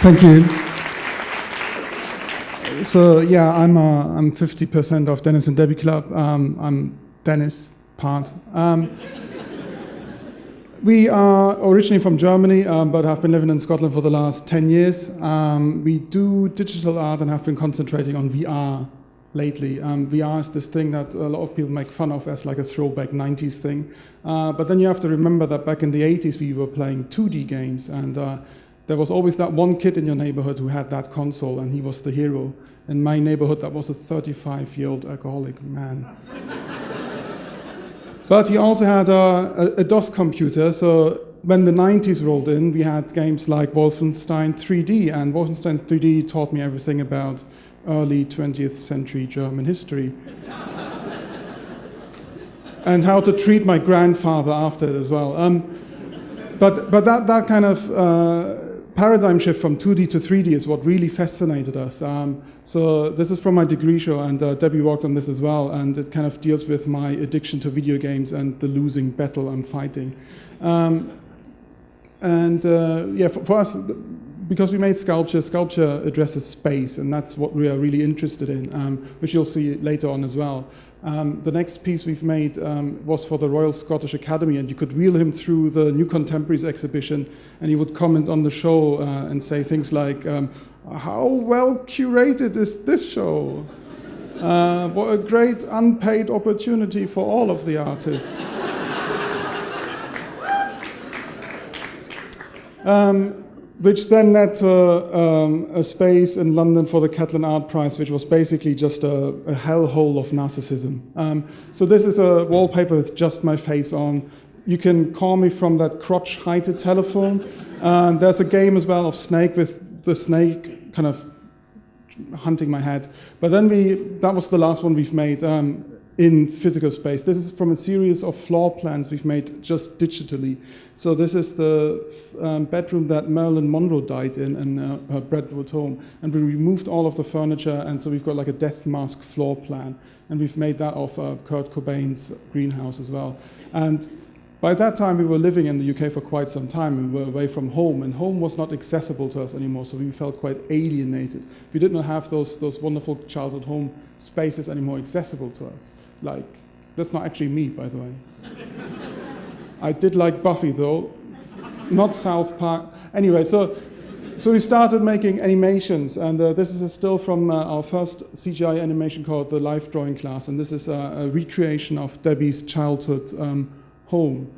Thank you. So yeah, I'm 50% of Dennis and Debbie Club. I'm Dennis part. We are originally from Germany, but have been living in Scotland for the last 10 years. We do digital art and have been concentrating on VR lately. VR is this thing that a lot of people make fun of as like a throwback 90s thing. But then you have to remember that back in the 80s we were playing 2D games, and there was always that one kid in your neighborhood who had that console, and he was the hero. In my neighborhood, that was a 35-year-old alcoholic man. But he also had a DOS computer, so when the 90s rolled in, we had games like Wolfenstein 3D, and Wolfenstein 3D taught me everything about early 20th century German history. And how to treat my grandfather after it as well. But that kind of paradigm shift from 2D to 3D is what really fascinated us. So this is from my degree show, and Debbie worked on this as well, and it kind of deals with my addiction to video games and the losing battle I'm fighting. Yeah, for us, because we made sculpture addresses space, and that's what we are really interested in, which you'll see later on as well. The next piece we've made was for the Royal Scottish Academy, and you could wheel him through the New Contemporaries exhibition, and he would comment on the show and say things like, how well curated is this show? What a great unpaid opportunity for all of the artists. Which then led to a space in London for the Catlin Art Prize, which was basically just a hellhole of narcissism. So this is a wallpaper with just my face on. You can call me from that crotch-heighted telephone. There's a game as well of Snake, with the snake kind of hunting my head. But then that was the last one we've made in physical space. This is from a series of floor plans we've made just digitally. So this is the bedroom that Marilyn Monroe died in her Brentwood home. And we removed all of the furniture, and so we've got like a death mask floor plan. And we've made that of Kurt Cobain's greenhouse as well. And by that time, we were living in the UK for quite some time, and we were away from home, and home was not accessible to us anymore, so we felt quite alienated. We did not have those wonderful childhood home spaces anymore accessible to us. Like, that's not actually me, by the way. I did like Buffy, though, not South Park. Anyway, so we started making animations, and this is a still from our first CGI animation called the Life Drawing Class, and this is a recreation of Debbie's childhood home.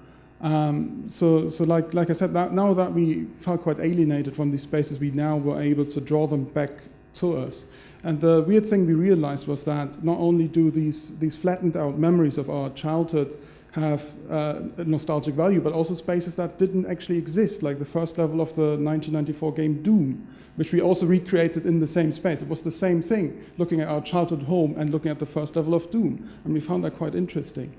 So like I said, now that we felt quite alienated from these spaces, we now were able to draw them back to us. And the weird thing we realized was that not only do these flattened out memories of our childhood have a nostalgic value, but also spaces that didn't actually exist, like the first level of the 1994 game Doom, which we also recreated in the same space. It was the same thing, looking at our childhood home and looking at the first level of Doom, and we found that quite interesting.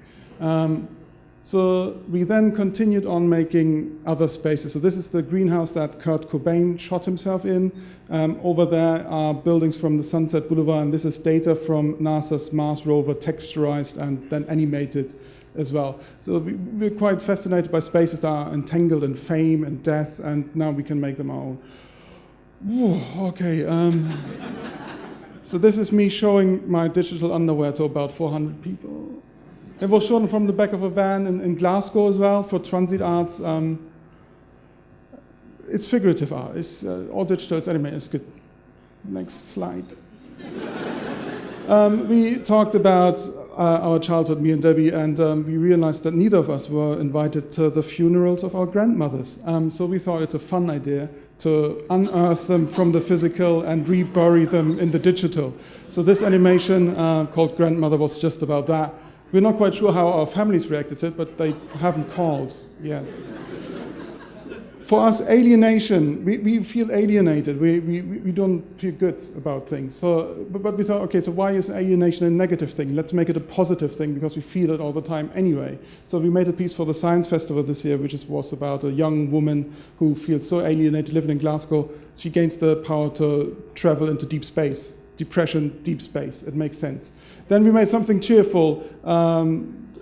So we then continued on making other spaces. So this is the greenhouse that Kurt Cobain shot himself in. Over there are buildings from the Sunset Boulevard, and this is data from NASA's Mars rover, texturized and then animated as well. So we're quite fascinated by spaces that are entangled in fame and death, and now we can make them our own. Ooh, okay. So this is me showing my digital underwear to about 400 people. It was shown from the back of a van in Glasgow as well for transit arts. It's figurative art. It's all digital. It's animated. It's good. Next slide. We talked about our childhood, me and Debbie, and we realized that neither of us were invited to the funerals of our grandmothers. So we thought it's a fun idea to unearth them from the physical and rebury them in the digital. So this animation called Grandmother was just about that. We're not quite sure how our families reacted to it, but they haven't called yet. For us, alienation, we feel alienated. We don't feel good about things. So, but we thought, okay, so why is alienation a negative thing? Let's make it a positive thing, because we feel it all the time anyway. So we made a piece for the Science Festival this year, which was about a young woman who feels so alienated living in Glasgow. She gains the power to travel into deep space. Depression, deep space. It makes sense. Then we made something cheerful,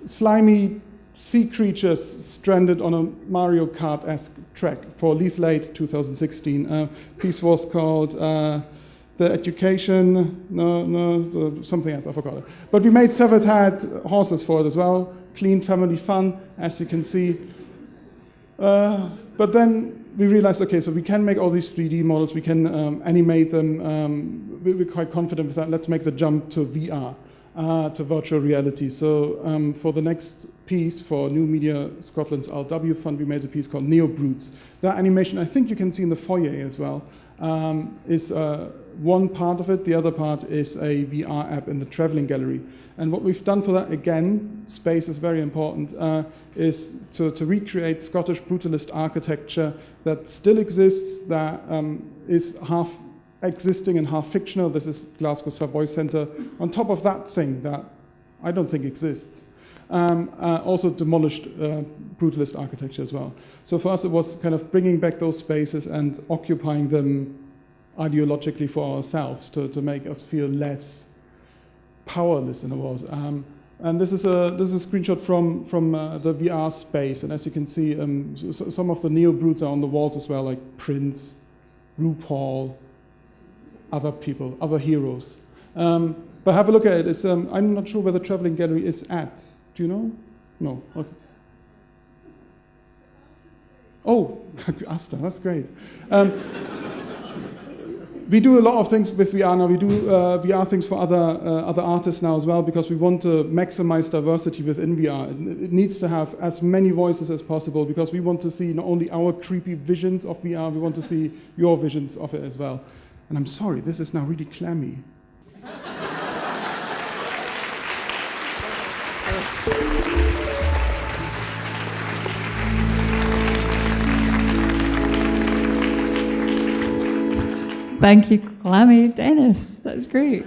slimy sea creatures stranded on a Mario Kart-esque track for Lethlate 2016. Piece was called The Education, something else, I forgot it. But we made severed head horses for it as well. Clean family fun, as you can see. But then we realized, okay, so we can make all these 3D models, we can animate them, we're quite confident with that. Let's make the jump to VR, to virtual reality. So for the next piece, for New Media Scotland's RW Fund, we made a piece called Neo Brutes. That animation, I think you can see in the foyer as well, is one part of it. The other part is a VR app in the traveling gallery. And what we've done for that, again, space is very important, is to recreate Scottish brutalist architecture that still exists, that is half existing and half fictional. This is Glasgow Savoy Centre. On top of that thing that I don't think exists. Also demolished brutalist architecture as well. So for us it was kind of bringing back those spaces and occupying them ideologically for ourselves to make us feel less powerless in a world. And this is a screenshot from the VR space, and as you can see, some of the Neo Brutes are on the walls as well, like Prince, RuPaul, other people, other heroes. But have a look at it. I'm not sure where the traveling gallery is at. Do you know? No. Okay. Oh, Asta, that's great. We do a lot of things with VR now. We do VR things for other artists now as well, because we want to maximize diversity within VR. It needs to have as many voices as possible, because we want to see not only our creepy visions of VR, we want to see your visions of it as well. And I'm sorry, this is now really clammy. Thank you, Clammy. Dennis, that's great.